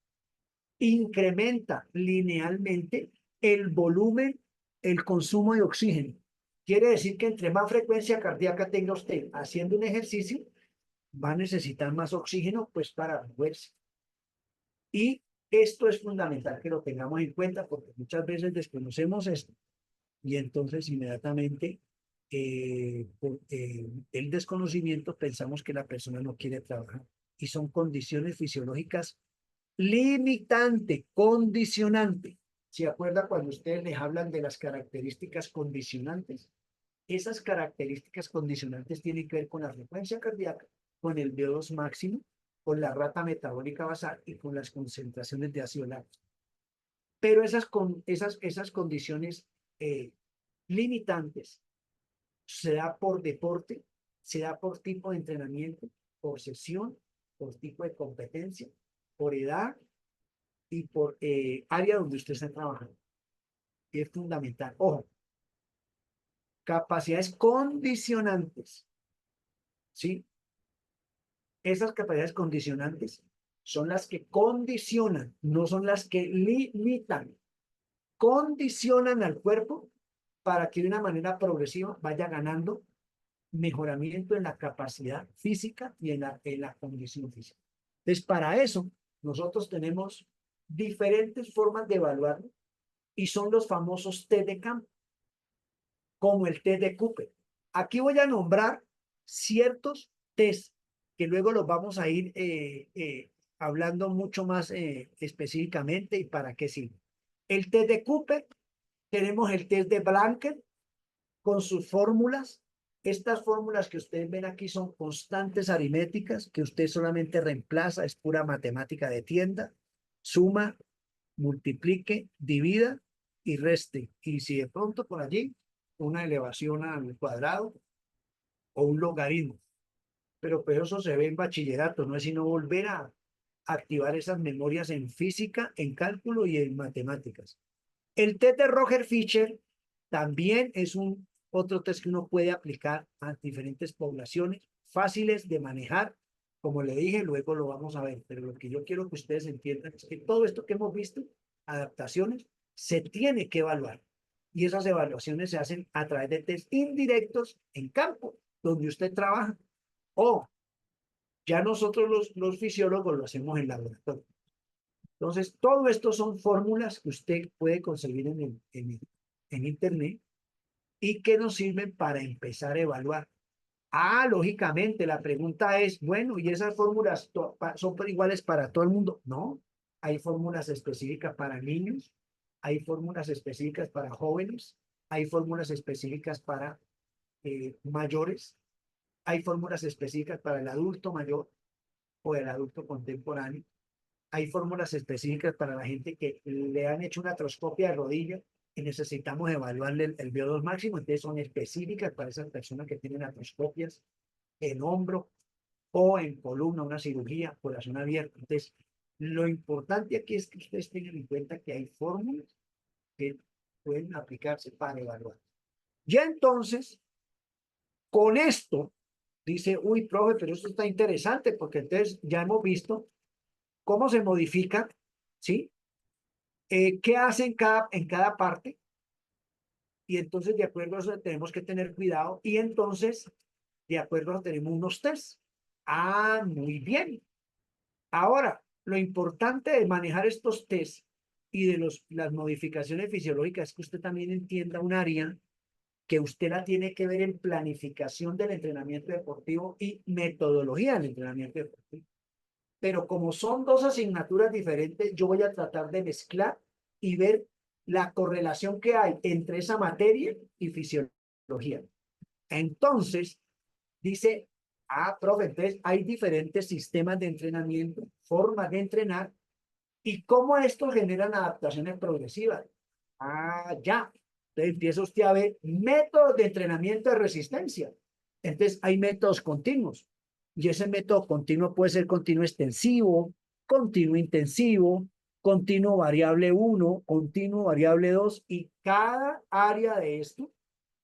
incrementa linealmente el volumen, el consumo de oxígeno. Quiere decir que entre más frecuencia cardíaca tenga usted haciendo un ejercicio, va a necesitar más oxígeno pues para moverse. Y Esto es fundamental que lo tengamos en cuenta porque muchas veces desconocemos esto y entonces inmediatamente por el desconocimiento pensamos que la persona no quiere trabajar y son condiciones fisiológicas limitante, condicionante. ¿Se acuerda cuando ustedes les hablan de las características condicionantes? Esas características condicionantes tienen que ver con la frecuencia cardíaca, con el VO2 máximo, con la rata metabólica basal y con las concentraciones de ácido láctico. Pero esas condiciones limitantes se da por deporte, se da por tipo de entrenamiento, por sesión, por tipo de competencia, por edad y por área donde usted está trabajando. Y es fundamental. Ojo, capacidades condicionantes, ¿sí? Esas capacidades condicionantes son las que condicionan, no son las que limitan. Condicionan al cuerpo para que de una manera progresiva vaya ganando mejoramiento en la capacidad física y en la condición física. Entonces, para eso, nosotros tenemos diferentes formas de evaluarlo y son los famosos test de campo, como el test de Cooper. Aquí voy a nombrar ciertos test que luego los vamos a ir hablando mucho más específicamente y para qué sirve. El test de Cooper, tenemos el test de Blanket con sus fórmulas. Estas fórmulas que ustedes ven aquí son constantes aritméticas que usted solamente reemplaza, es pura matemática de tienda, suma, multiplique, divida y reste. Y si de pronto por allí una elevación al cuadrado o un logaritmo. Pero pues eso se ve en bachillerato, no es sino volver a activar esas memorias en física, en cálculo y en matemáticas. El test de Roger Fisher también es otro test que uno puede aplicar a diferentes poblaciones, fáciles de manejar. Como le dije, luego lo vamos a ver, pero lo que yo quiero que ustedes entiendan es que todo esto que hemos visto, adaptaciones, se tiene que evaluar. Y esas evaluaciones se hacen a través de test indirectos en campo, donde usted trabaja. O ya nosotros los fisiólogos lo hacemos en laboratorio. Entonces, todo esto son fórmulas que usted puede conseguir en Internet y que nos sirven para empezar a evaluar. Ah, lógicamente, la pregunta es, bueno, ¿y esas fórmulas son iguales para todo el mundo? No, hay fórmulas específicas para niños, hay fórmulas específicas para jóvenes, hay fórmulas específicas para mayores, hay fórmulas específicas para el adulto mayor o el adulto contemporáneo. Hay fórmulas específicas para la gente que le han hecho una artroscopia de rodilla y necesitamos evaluarle el VO2 máximo. Entonces son específicas para esas personas que tienen artroscopias en hombro o en columna, una cirugía, corazón abierto. Entonces, lo importante aquí es que ustedes tengan en cuenta que hay fórmulas que pueden aplicarse para evaluar. Ya entonces, con esto, dice, uy, profe, pero esto está interesante porque entonces ya hemos visto cómo se modifica, ¿sí? ¿Qué hace en cada parte? Y entonces, de acuerdo a eso, tenemos que tener cuidado. Y entonces, de acuerdo a eso, tenemos unos test. Ah, muy bien. Ahora, lo importante de manejar estos test y de las modificaciones fisiológicas es que usted también entienda un área que usted la tiene que ver en planificación del entrenamiento deportivo y metodología del entrenamiento deportivo. Pero como son dos asignaturas diferentes, yo voy a tratar de mezclar y ver la correlación que hay entre esa materia y fisiología. Entonces, dice, profe, entonces hay diferentes sistemas de entrenamiento, formas de entrenar, y cómo estos generan adaptaciones progresivas. Ya. Entonces empieza usted a ver métodos de entrenamiento de resistencia. Entonces hay métodos continuos. Y ese método continuo puede ser continuo extensivo, continuo intensivo, continuo variable 1, continuo variable 2, y cada área de esto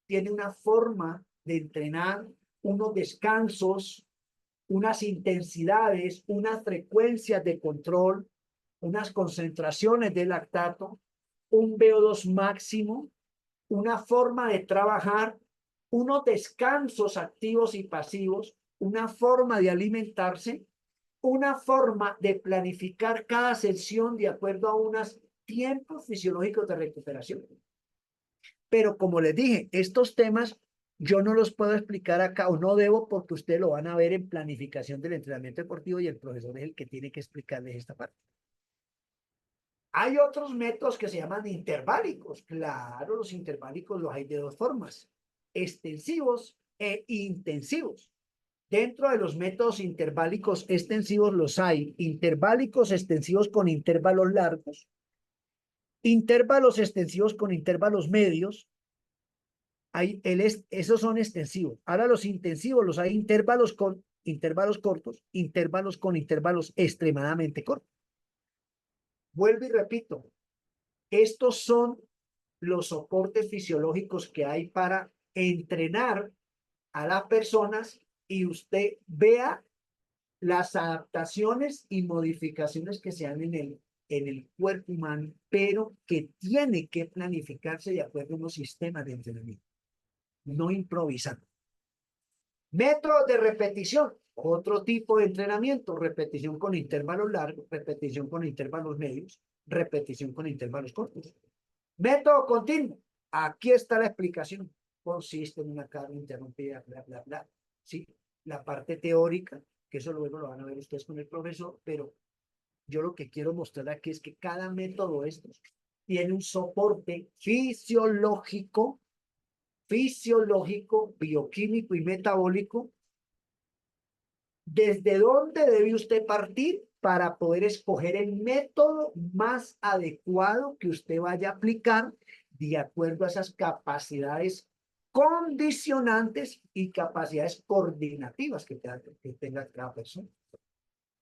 tiene una forma de entrenar, unos descansos, unas intensidades, unas frecuencias de control, unas concentraciones de lactato, un VO2 máximo, una forma de trabajar, unos descansos activos y pasivos, una forma de alimentarse una forma de planificar cada sesión de acuerdo a unos tiempos fisiológicos de recuperación. Pero como les dije, estos temas yo no los puedo explicar acá o no debo porque ustedes lo van a ver en planificación del entrenamiento deportivo y el profesor es el que tiene que explicarles esta parte. Hay otros métodos que se llaman interválicos. Claro, los interválicos los hay de dos formas, extensivos e intensivos. Dentro de los métodos interválicos extensivos los hay interválicos extensivos con intervalos largos, intervalos extensivos con intervalos medios. Esos son extensivos. Ahora los intensivos los hay intervalos con intervalos cortos, intervalos con intervalos extremadamente cortos. Vuelvo y repito, estos son los soportes fisiológicos que hay para entrenar a las personas y usted vea las adaptaciones y modificaciones que se dan en el cuerpo humano, pero que tiene que planificarse de acuerdo a unos sistemas de entrenamiento, no improvisando. Métodos de repetición, otro tipo de entrenamiento, repetición con intervalos largos, repetición con intervalos medios, repetición con intervalos cortos. Método continuo, aquí está la explicación, consiste en una carga interrumpida, bla, bla, bla. Sí, la parte teórica, que eso luego lo van a ver ustedes con el profesor, pero yo lo que quiero mostrar aquí es que cada método de estos tiene un soporte fisiológico, bioquímico y metabólico. ¿Desde dónde debe usted partir para poder escoger el método más adecuado que usted vaya a aplicar de acuerdo a esas capacidades condicionantes y capacidades coordinativas que tenga cada persona?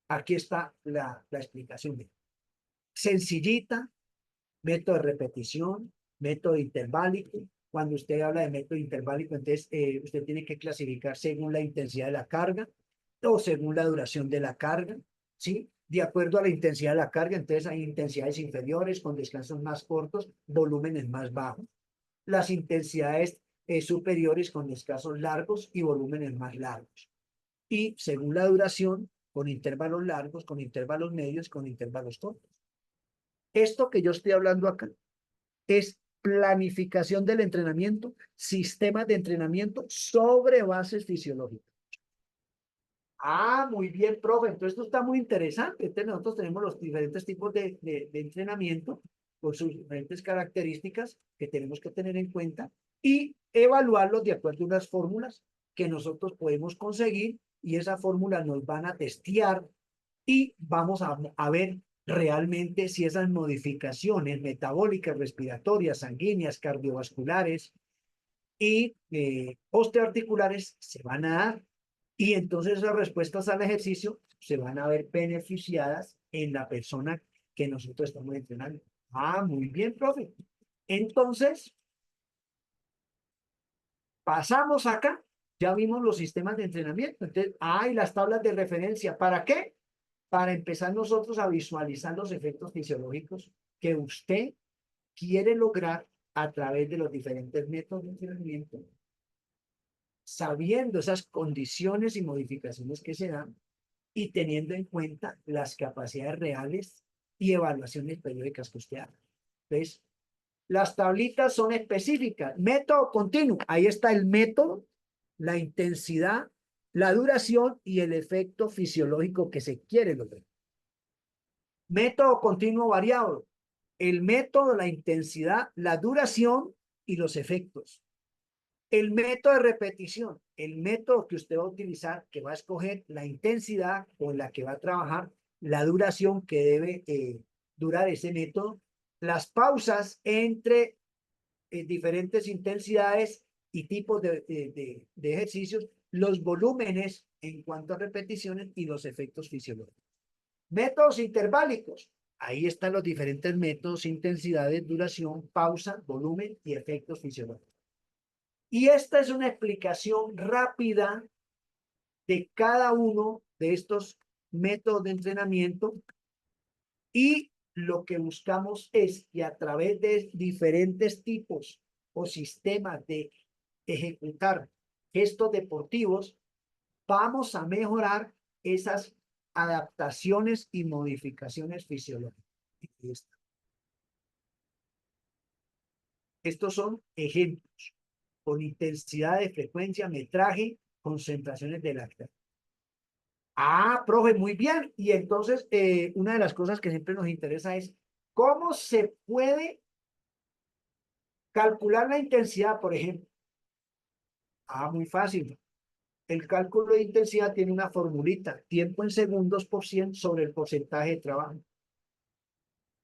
Aquí está la explicación. Sencillita, método de repetición, método interválico. Cuando usted habla de método interválico, entonces usted tiene que clasificar según la intensidad de la carga o según la duración de la carga, ¿sí? De acuerdo a la intensidad de la carga, entonces hay intensidades inferiores con descansos más cortos, volúmenes más bajos. Las intensidades superiores con descansos largos y volúmenes más largos. Y según la duración, con intervalos largos, con intervalos medios, con intervalos cortos. Esto que yo estoy hablando acá es planificación del entrenamiento, sistemas de entrenamiento sobre bases fisiológicas. Ah, muy bien, profe. Entonces esto está muy interesante. Entonces, nosotros tenemos los diferentes tipos de entrenamiento con sus diferentes características que tenemos que tener en cuenta y evaluarlos de acuerdo a unas fórmulas que nosotros podemos conseguir y esas fórmulas nos van a testear y vamos a ver realmente si esas modificaciones metabólicas, respiratorias, sanguíneas, cardiovasculares y osteoarticulares se van a dar. Y entonces las respuestas al ejercicio se van a ver beneficiadas en la persona que nosotros estamos entrenando. Ah, muy bien, profe. Entonces, pasamos acá. Ya vimos los sistemas de entrenamiento. Entonces, y las tablas de referencia. ¿Para qué? Para empezar nosotros a visualizar los efectos fisiológicos que usted quiere lograr a través de los diferentes métodos de entrenamiento, sabiendo esas condiciones y modificaciones que se dan y teniendo en cuenta las capacidades reales y evaluaciones periódicas que usted haga. ¿Ves? Las tablitas son específicas. Método continuo. Ahí está el método, la intensidad, la duración y el efecto fisiológico que se quiere lograr. Método continuo variable. El método, la intensidad, la duración y los efectos. El método de repetición, el método que usted va a utilizar, que va a escoger la intensidad con la que va a trabajar, la duración que debe durar ese método, las pausas entre diferentes intensidades y tipos de ejercicios, los volúmenes en cuanto a repeticiones y los efectos fisiológicos. Métodos interválicos. Ahí están los diferentes métodos, intensidades, duración, pausa, volumen y efectos fisiológicos. Y esta es una explicación rápida de cada uno de estos métodos de entrenamiento y lo que buscamos es que a través de diferentes tipos o sistemas de ejecutar gestos deportivos, vamos a mejorar esas adaptaciones y modificaciones fisiológicas. Aquí está. Estos son ejemplos con intensidad de frecuencia, metraje, concentraciones de lactato. Ah, profe, muy bien. Y entonces, una de las cosas que siempre nos interesa es cómo se puede calcular la intensidad, por ejemplo. Ah, muy fácil. El cálculo de intensidad tiene una formulita, tiempo en segundos por 100 sobre el porcentaje de trabajo.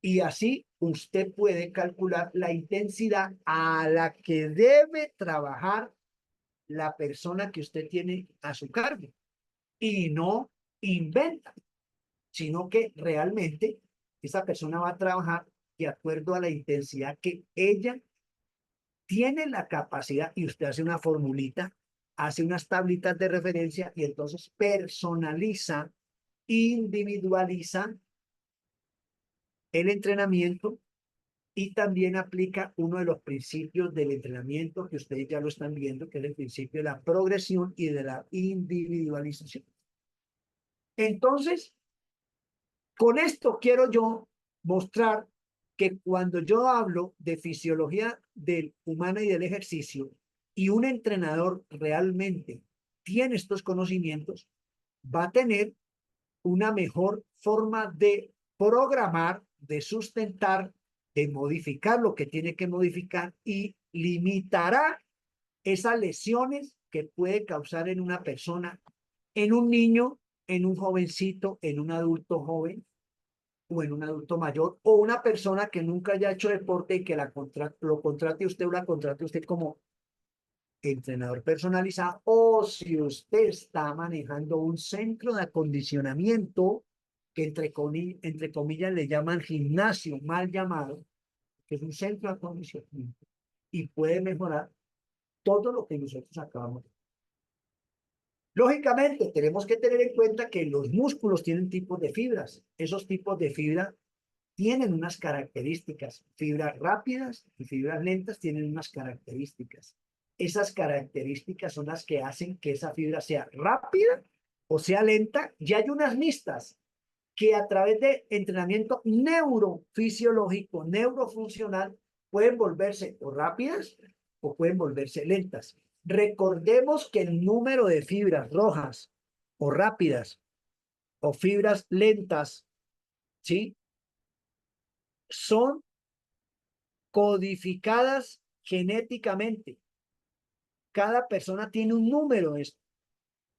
Y así usted puede calcular la intensidad a la que debe trabajar la persona que usted tiene a su cargo. Y no inventa, sino que realmente esa persona va a trabajar de acuerdo a la intensidad que ella tiene la capacidad, y usted hace una formulita, hace unas tablitas de referencia y entonces personaliza, individualiza el entrenamiento y también aplica uno de los principios del entrenamiento que ustedes ya lo están viendo, que es el principio de la progresión y de la individualización. Entonces, con esto quiero yo mostrar que cuando yo hablo de fisiología del humana y del ejercicio, y un entrenador realmente tiene estos conocimientos, va a tener una mejor forma de programar, de sustentar, de modificar lo que tiene que modificar y limitará esas lesiones que puede causar en una persona, en un niño, en un jovencito, en un adulto joven o en un adulto mayor, o una persona que nunca haya hecho deporte y que lo contrate usted o la contrate usted como entrenador personalizado, o si usted está manejando un centro de acondicionamiento que entre comillas le llaman gimnasio, mal llamado, que es un centro de acondicionamiento y puede mejorar todo lo que nosotros acabamos de. Lógicamente, tenemos que tener en cuenta que los músculos tienen tipos de fibras. Esos tipos de fibra tienen unas características. Fibras rápidas y fibras lentas tienen unas características. Esas características son las que hacen que esa fibra sea rápida o sea lenta. Y hay unas mixtas que a través de entrenamiento neurofisiológico, neurofuncional, pueden volverse o rápidas o pueden volverse lentas. Recordemos que el número de fibras rojas o rápidas o fibras lentas, ¿sí?, son codificadas genéticamente. Cada persona tiene un número de esto.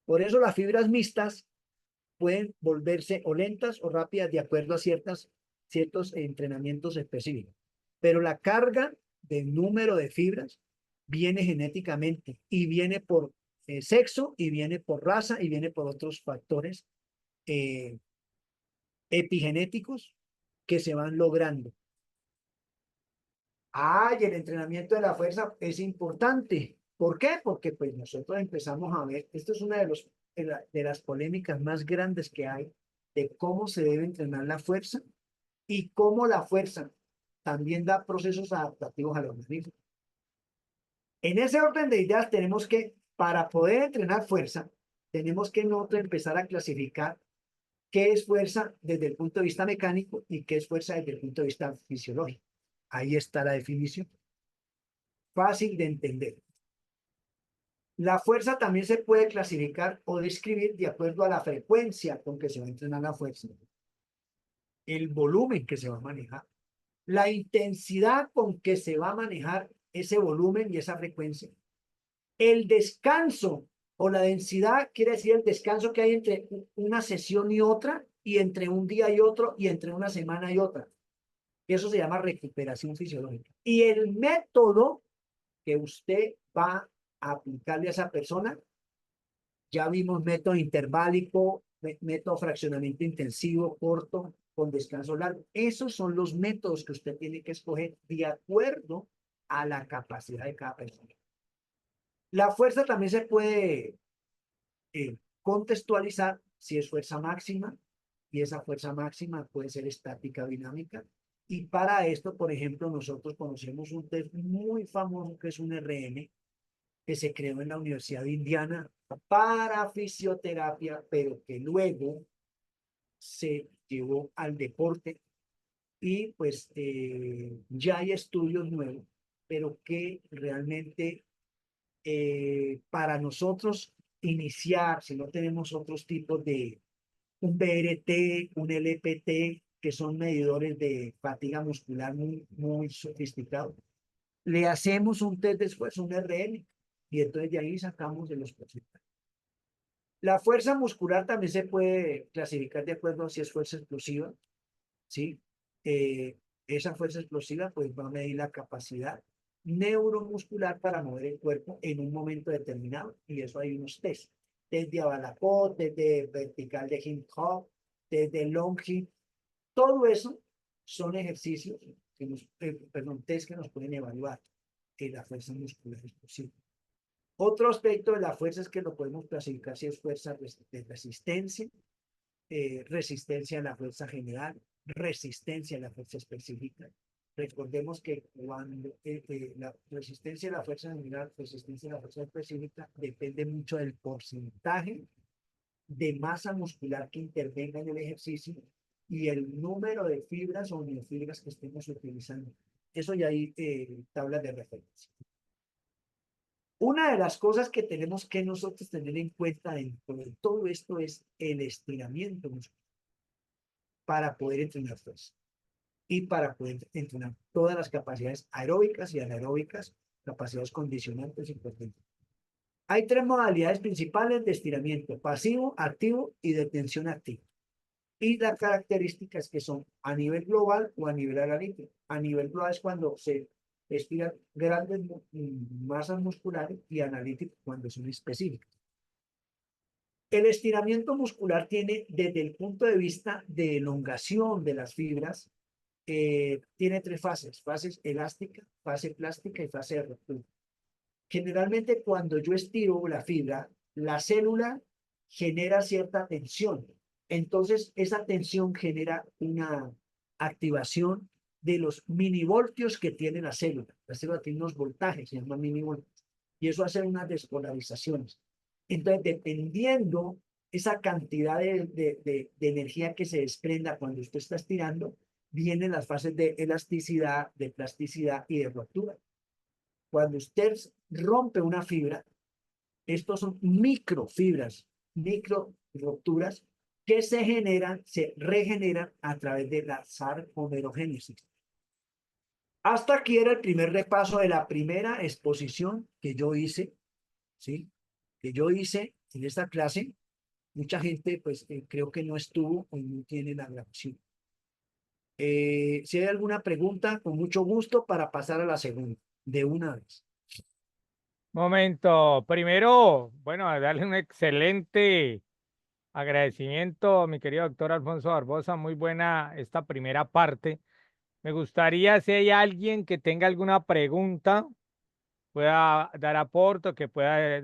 Por eso las fibras mixtas pueden volverse o lentas o rápidas de acuerdo a ciertos entrenamientos específicos. Pero la carga del número de fibras viene genéticamente y viene por sexo y viene por raza y viene por otros factores epigenéticos que se van logrando. Ah, y el entrenamiento de la fuerza es importante. ¿Por qué? Porque pues nosotros empezamos a ver, esto es una de las polémicas más grandes que hay de cómo se debe entrenar la fuerza y cómo la fuerza también da procesos adaptativos al organismo. En ese orden de ideas tenemos que, para poder entrenar fuerza, tenemos que nosotros empezar a clasificar qué es fuerza desde el punto de vista mecánico y qué es fuerza desde el punto de vista fisiológico. Ahí está la definición. Fácil de entender. La fuerza también se puede clasificar o describir de acuerdo a la frecuencia con que se va a entrenar la fuerza, el volumen que se va a manejar, la intensidad con que se va a manejar ese volumen y esa frecuencia, el descanso o la densidad, quiere decir el descanso que hay entre una sesión y otra, y entre un día y otro, y entre una semana y otra. Eso se llama recuperación fisiológica. Y el método que usted va a aplicarle a esa persona, ya vimos método interválico, método fraccionamiento intensivo, corto, con descanso largo. Esos son los métodos que usted tiene que escoger de acuerdo a la capacidad de cada persona. La fuerza también se puede contextualizar si es fuerza máxima, y esa fuerza máxima puede ser estática o dinámica. Y para esto, por ejemplo, nosotros conocemos un test muy famoso que es un RM, que se creó en la Universidad de Indiana para fisioterapia, pero que luego se llevó al deporte y pues ya hay estudios nuevos, pero que realmente para nosotros iniciar, si no tenemos otros tipos de un BRT, un LPT, que son medidores de fatiga muscular muy sofisticados, le hacemos un test de esfuerzo, un RL, y entonces de ahí sacamos de los porcentajes. La fuerza muscular también se puede clasificar de acuerdo a si es fuerza explosiva, ¿sí? Esa fuerza explosiva pues va a medir la capacidad neuromuscular para mover el cuerpo en un momento determinado, y eso hay unos test. Test de Abalacó, test de vertical de hip hop, test de long hip, todo eso son ejercicios, perdón, test que nos pueden evaluar la fuerza muscular explosiva. Otro aspecto de la fuerza es que lo podemos clasificar si es fuerza de resistencia, resistencia a la fuerza general, resistencia a la fuerza específica. Recordemos que cuando la resistencia a la fuerza general, resistencia a la fuerza específica, depende mucho del porcentaje de masa muscular que intervenga en el ejercicio y el número de fibras o miofibras que estemos utilizando. Eso ya hay tablas de referencia. Una de las cosas que tenemos que nosotros tener en cuenta dentro de todo esto es el estiramiento muscular para poder entrenar fuerza y para poder entrenar todas las capacidades aeróbicas y anaeróbicas, capacidades condicionantes y potentes. Hay tres modalidades principales de estiramiento: pasivo, activo y de tensión activa. Y las características que son a nivel global o a nivel analítico. A nivel global es cuando se estiran grandes masas musculares, y analítico cuando son específicas. El estiramiento muscular tiene, desde el punto de vista de elongación de las fibras, tiene tres fases: fase elástica, fase plástica y fase de ruptura. Generalmente cuando yo estiro la fibra, la célula genera cierta tensión. Entonces esa tensión genera una activación de los minivoltios que tiene la célula. La célula tiene unos voltajes, se llaman minivoltios, y eso hace unas despolarizaciones. Entonces, dependiendo esa cantidad de energía que se desprenda cuando usted está estirando, vienen las fases de elasticidad, de plasticidad y de ruptura. Cuando usted rompe una fibra, estos son microfibras, micro rupturas que se regeneran a través de la sarcomerogénesis. Hasta aquí era el primer repaso de la primera exposición que yo hice, ¿sí? Que yo hice en esta clase. Mucha gente, pues, creo que no estuvo o no tiene la grabación. Si hay alguna pregunta, con mucho gusto para pasar a la segunda, de una vez. Momento. Primero, bueno, a darle un excelente agradecimiento a mi querido doctor Alfonso Barbosa. Muy buena esta primera parte. Me gustaría, si hay alguien que tenga alguna pregunta, pueda dar aporte, que pueda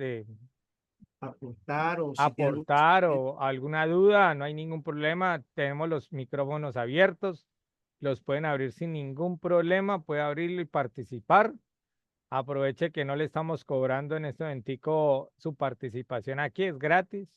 Aportar o si tiene algún... aportar o alguna duda, no hay ningún problema. Tenemos los micrófonos abiertos, los pueden abrir sin ningún problema, puede abrirlo y participar. Aproveche que no le estamos cobrando en este momentico su participación aquí, es gratis.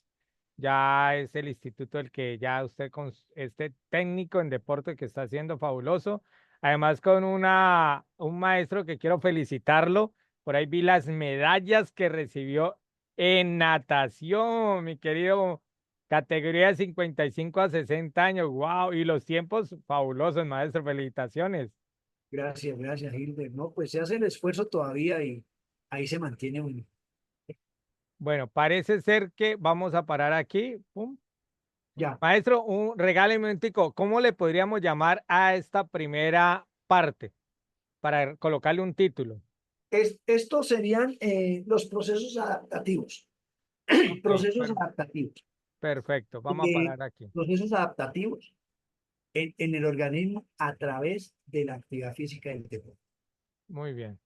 Ya es el instituto el que ya usted con este técnico en deporte que está haciendo fabuloso. Además con un maestro que quiero felicitarlo. Por ahí vi las medallas que recibió en natación, mi querido, categoría de 55 a 60 años. Wow, y los tiempos fabulosos, maestro, felicitaciones. Gracias, gracias, Hilder. No, pues se hace el esfuerzo todavía y ahí se mantiene uno. Bueno, parece ser que vamos a parar aquí. Pum. Ya, Maestro, regáleme un momentico, ¿cómo le podríamos llamar a esta primera parte para colocarle un título? estos serían los procesos adaptativos. Ok, Procesos adaptativos. perfecto, vamos a parar aquí. Procesos adaptativos en el organismo a través de la actividad física y el deporte. Muy bien.